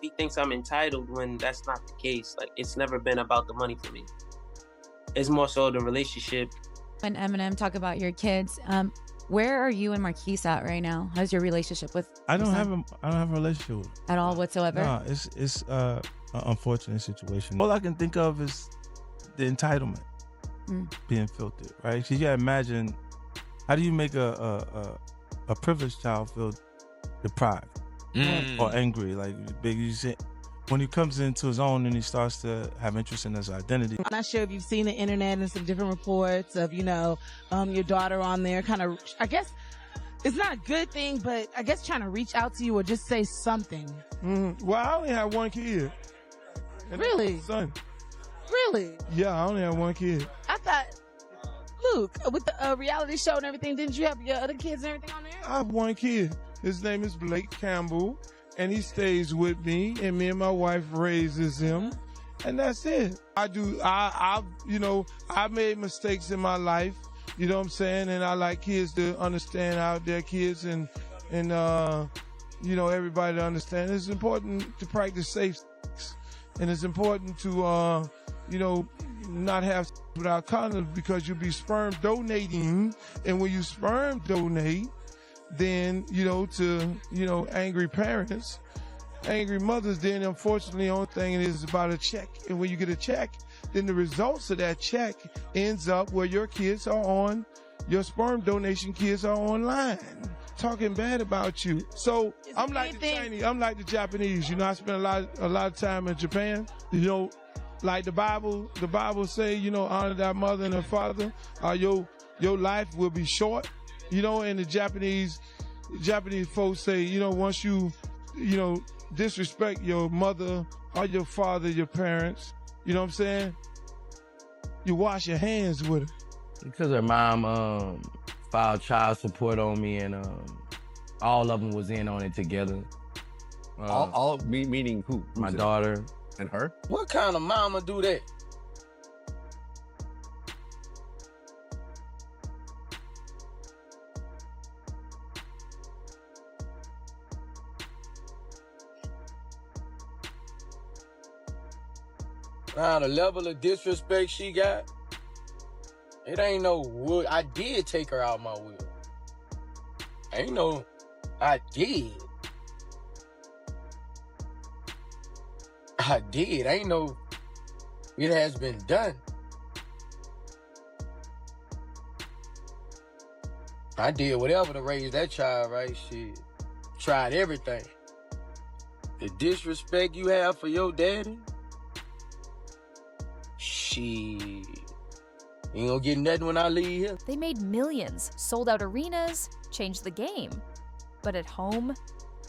he thinks I'm entitled when that's not the case. Like, it's never been about the money for me. It's more so the relationship. When Eminem talk about your kids, where are you and Marquise at right now? How's your relationship with? I don't have a relationship with him. At all whatsoever. No, it's an unfortunate situation. All I can think of is the entitlement being filtered, right? So you gotta imagine, how do you make a privileged child feel deprived or angry? Like Big, you say, when he comes into his own and he starts to have interest in his identity. I'm not sure if you've seen the internet and some different reports of, your daughter on there kind of, I guess, it's not a good thing, but I guess trying to reach out to you or just say something. Well, I only have one kid. Really? Son. Really? Yeah, I only have one kid. I thought, Luke, with the reality show and everything, didn't you have your other kids and everything on there? I have one kid. His name is Blake Campbell, and he stays with me, and me and my wife raises him, and that's it. I've made mistakes in my life, you know what I'm saying, and I like kids to understand how they're kids and everybody to understand. It's important to practice safe sex, and it's important to, not have without condoms, because you'll be sperm donating, and when you sperm donate, then, to angry parents, angry mothers, then unfortunately the only thing is about a check. And when you get a check, then the results of that check ends up where your sperm donation kids are online talking bad about you. So I'm like the Chinese, I'm like the Japanese. I spent a lot of time in Japan. Like the Bible say, honor thy mother and her father, your life will be short. And the Japanese folks say, once you, disrespect your mother or your father, your parents, you know what I'm saying? You wash your hands with her. Because her mom filed child support on me, and all of them was in on it together. Meaning who? My daughter. And her? What kind of mama do that? Now, the level of disrespect she got, it ain't no wood. I did take her out my will. Ain't no, I did. Ain't no, it has been done. I did whatever to raise that child, right? Shit. Tried everything. The disrespect you have for your daddy, shit. You ain't gonna get nothing when I leave here. They made millions, sold out arenas, changed the game. But at home,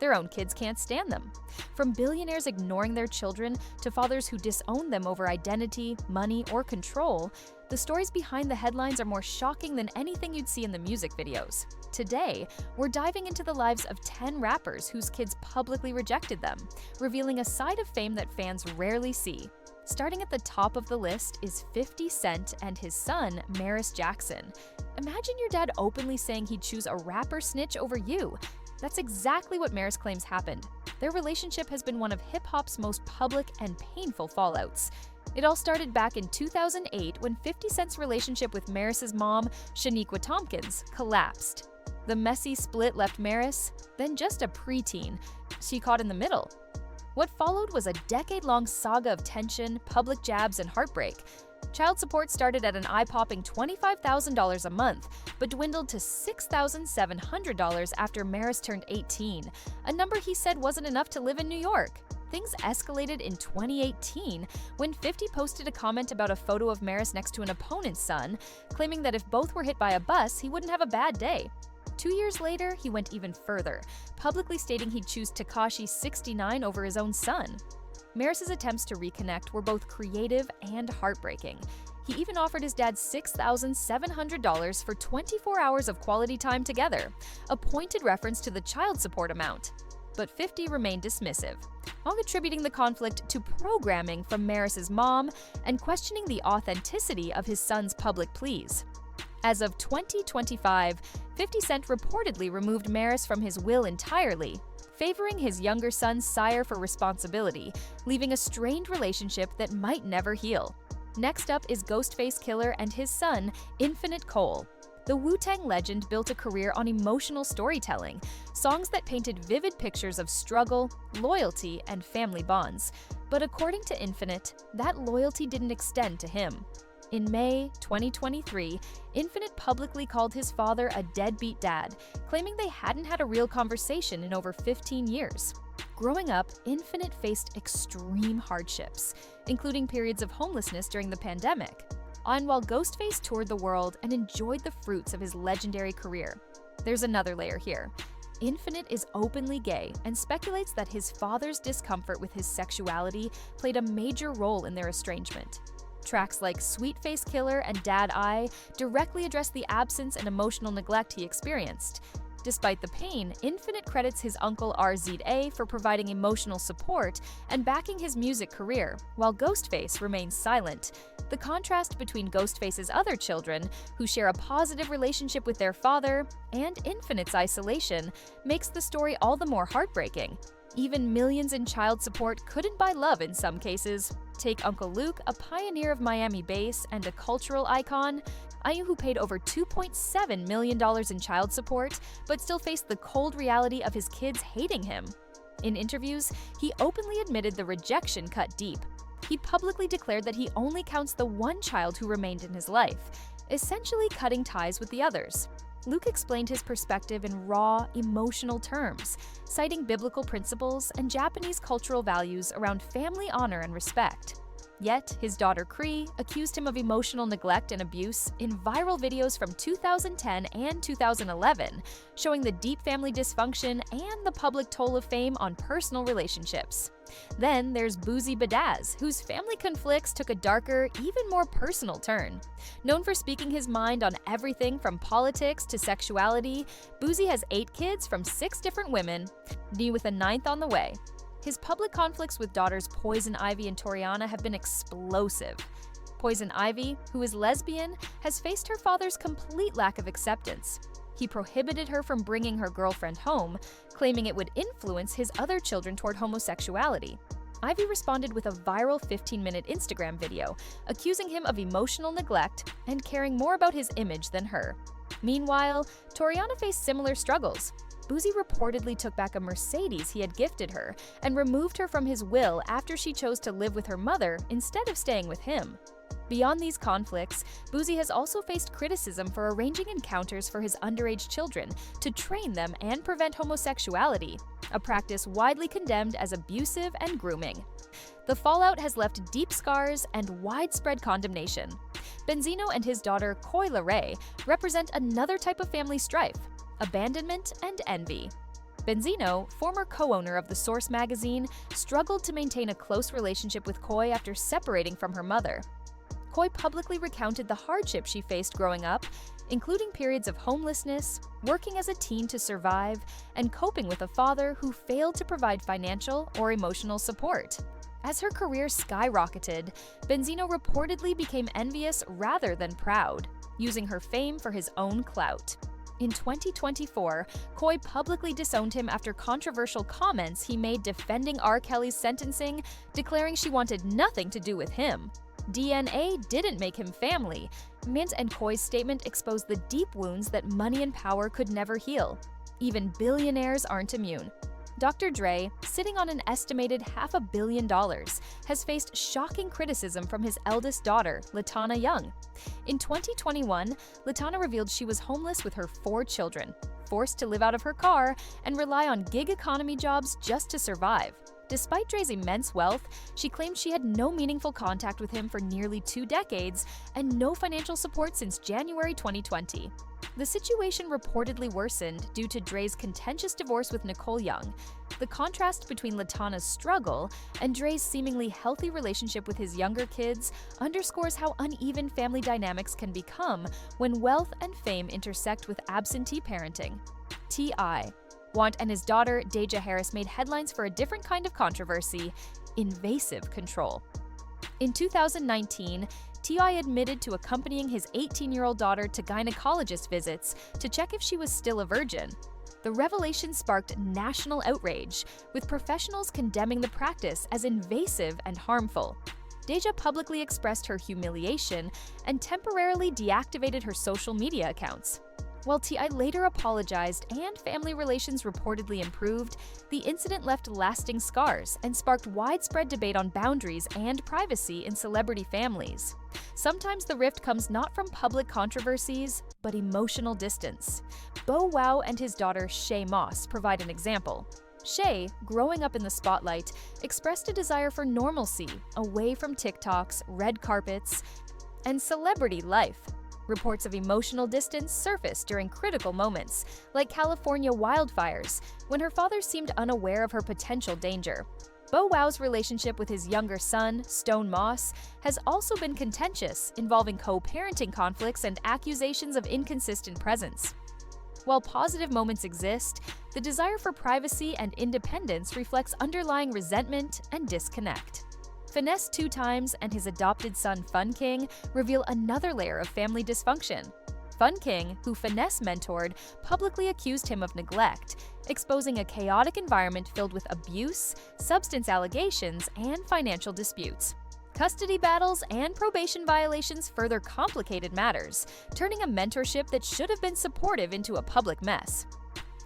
their own kids can't stand them. From billionaires ignoring their children to fathers who disown them over identity, money, or control, the stories behind the headlines are more shocking than anything you'd see in the music videos. Today, we're diving into the lives of 10 rappers whose kids publicly rejected them, revealing a side of fame that fans rarely see. Starting at the top of the list is 50 Cent and his son, Maris Jackson. Imagine your dad openly saying he'd choose a rapper snitch over you. That's exactly what Maris claims happened. Their relationship has been one of hip-hop's most public and painful fallouts. It all started back in 2008 when 50 Cent's relationship with Maris's mom, Shaniqua Tompkins, collapsed. The messy split left Maris, then just a preteen. She caught in the middle. What followed was a decade-long saga of tension, public jabs, and heartbreak. Child support started at an eye-popping $25,000 a month, but dwindled to $6,700 after Maris turned 18, a number he said wasn't enough to live in New York. Things escalated in 2018 when 50 posted a comment about a photo of Maris next to an opponent's son, claiming that if both were hit by a bus, he wouldn't have a bad day. 2 years later, he went even further, publicly stating he'd choose Tekashi 69 over his own son. Maris's attempts to reconnect were both creative and heartbreaking. He even offered his dad $6,700 for 24 hours of quality time together, a pointed reference to the child support amount. But 50 remained dismissive, while attributing the conflict to programming from Maris's mom and questioning the authenticity of his son's public pleas. As of 2025, 50 Cent reportedly removed Maris from his will entirely, favoring his younger son's sire for responsibility, leaving a strained relationship that might never heal. Next up is Ghostface Killah and his son, Infinite Cole. The Wu-Tang legend built a career on emotional storytelling, songs that painted vivid pictures of struggle, loyalty, and family bonds. But according to Infinite, that loyalty didn't extend to him. In May 2023, Infinite publicly called his father a deadbeat dad, claiming they hadn't had a real conversation in over 15 years. Growing up, Infinite faced extreme hardships, including periods of homelessness during the pandemic. And while Ghostface toured the world and enjoyed the fruits of his legendary career, there's another layer here. Infinite is openly gay and speculates that his father's discomfort with his sexuality played a major role in their estrangement. Tracks like Sweet Face Killer and Dad Eye directly address the absence and emotional neglect he experienced. Despite the pain, Infinite credits his uncle RZA for providing emotional support and backing his music career, while Ghostface remains silent. The contrast between Ghostface's other children, who share a positive relationship with their father, and Infinite's isolation, makes the story all the more heartbreaking. Even millions in child support couldn't buy love in some cases. Take Uncle Luke, a pioneer of Miami bass and a cultural icon, who paid over $2.7 million in child support, but still faced the cold reality of his kids hating him. In interviews, he openly admitted the rejection cut deep. He publicly declared that he only counts the one child who remained in his life, essentially cutting ties with the others. Luke explained his perspective in raw, emotional terms, citing biblical principles and Japanese cultural values around family honor and respect. Yet, his daughter Cree accused him of emotional neglect and abuse in viral videos from 2010 and 2011, showing the deep family dysfunction and the public toll of fame on personal relationships. Then there's Boosie Badazz, whose family conflicts took a darker, even more personal turn. Known for speaking his mind on everything from politics to sexuality, Boosie has 8 kids from 6 different women, with a 9th on the way. His public conflicts with daughters Poison Ivy and Toriana have been explosive. Poison Ivy, who is lesbian, has faced her father's complete lack of acceptance. He prohibited her from bringing her girlfriend home, claiming it would influence his other children toward homosexuality. Ivy responded with a viral 15-minute Instagram video, accusing him of emotional neglect and caring more about his image than her. Meanwhile, Toriana faced similar struggles. Boosie reportedly took back a Mercedes he had gifted her and removed her from his will after she chose to live with her mother instead of staying with him. Beyond these conflicts, Boosie has also faced criticism for arranging encounters for his underage children to train them and prevent homosexuality, a practice widely condemned as abusive and grooming. The fallout has left deep scars and widespread condemnation. Benzino and his daughter Coi Leray represent another type of family strife: abandonment and envy. Benzino, former co-owner of The Source magazine, struggled to maintain a close relationship with Coi after separating from her mother. Coi publicly recounted the hardship she faced growing up, including periods of homelessness, working as a teen to survive, and coping with a father who failed to provide financial or emotional support. As her career skyrocketed, Benzino reportedly became envious rather than proud, using her fame for his own clout. In 2024, Coi publicly disowned him after controversial comments he made defending R. Kelly's sentencing, declaring she wanted nothing to do with him. DNA didn't make him family. Mint and Coi's statement exposed the deep wounds that money and power could never heal. Even billionaires aren't immune. Dr. Dre, sitting on an estimated $500 million, has faced shocking criticism from his eldest daughter, LaTana Young. In 2021, LaTana revealed she was homeless with her 4 children, forced to live out of her car and rely on gig economy jobs just to survive. Despite Dre's immense wealth, she claimed she had no meaningful contact with him for nearly 2 decades and no financial support since January 2020. The situation reportedly worsened due to Dre's contentious divorce with Nicole Young. The contrast between LaTana's struggle and Dre's seemingly healthy relationship with his younger kids underscores how uneven family dynamics can become when wealth and fame intersect with absentee parenting. T.I. Want and his daughter, Deja Harris, made headlines for a different kind of controversy: invasive control. In 2019, T.I. admitted to accompanying his 18-year-old daughter to gynecologist visits to check if she was still a virgin. The revelation sparked national outrage, with professionals condemning the practice as invasive and harmful. Deja publicly expressed her humiliation and temporarily deactivated her social media accounts. While T.I. later apologized and family relations reportedly improved, the incident left lasting scars and sparked widespread debate on boundaries and privacy in celebrity families. Sometimes the rift comes not from public controversies, but emotional distance. Bow Wow and his daughter Shay Moss provide an example. Shay, growing up in the spotlight, expressed a desire for normalcy, away from TikToks, red carpets, and celebrity life. Reports of emotional distance surfaced during critical moments, like California wildfires, when her father seemed unaware of her potential danger. Bow Wow's relationship with his younger son, Stone Moss, has also been contentious, involving co-parenting conflicts and accusations of inconsistent presence. While positive moments exist, the desire for privacy and independence reflects underlying resentment and disconnect. Finesse 2Tymes and his adopted son Fun King reveal another layer of family dysfunction. Fun King, who Finesse mentored, publicly accused him of neglect, exposing a chaotic environment filled with abuse, substance allegations, and financial disputes. Custody battles and probation violations further complicated matters, turning a mentorship that should have been supportive into a public mess.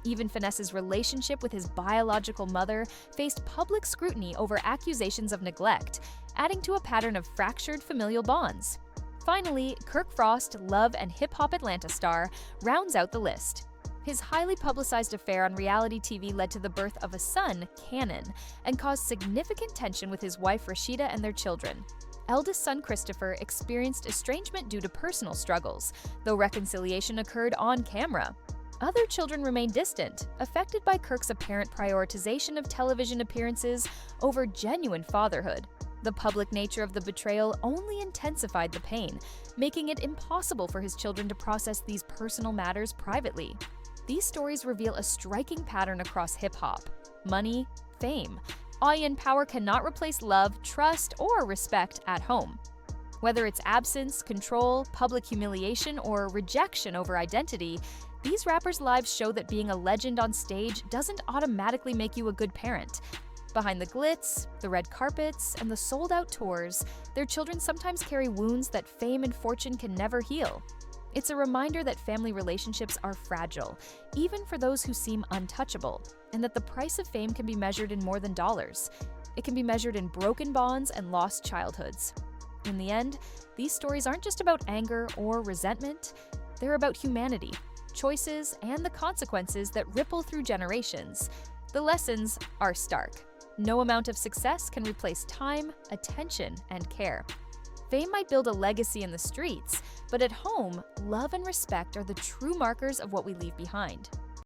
Even Finesse's relationship with his biological mother faced public scrutiny over accusations of neglect, adding to a pattern of fractured familial bonds. Finally, Kirk Frost, Love and Hip Hop Atlanta star, rounds out the list. His highly publicized affair on reality TV led to the birth of a son, Cannon, and caused significant tension with his wife Rashida and their children. Eldest son Christopher experienced estrangement due to personal struggles, though reconciliation occurred on camera. Other children remain distant, affected by Kirk's apparent prioritization of television appearances over genuine fatherhood. The public nature of the betrayal only intensified the pain, making it impossible for his children to process these personal matters privately. These stories reveal a striking pattern across hip-hop: money, fame. Eye and power cannot replace love, trust, or respect at home. Whether it's absence, control, public humiliation, or rejection over identity, these rappers' lives show that being a legend on stage doesn't automatically make you a good parent. Behind the glitz, the red carpets, and the sold-out tours, their children sometimes carry wounds that fame and fortune can never heal. It's a reminder that family relationships are fragile, even for those who seem untouchable, and that the price of fame can be measured in more than dollars. It can be measured in broken bonds and lost childhoods. In the end, these stories aren't just about anger or resentment, they're about humanity, choices, and the consequences that ripple through generations. The lessons are stark. No amount of success can replace time, attention, and care. Fame might build a legacy in the streets, but at home, love and respect are the true markers of what we leave behind.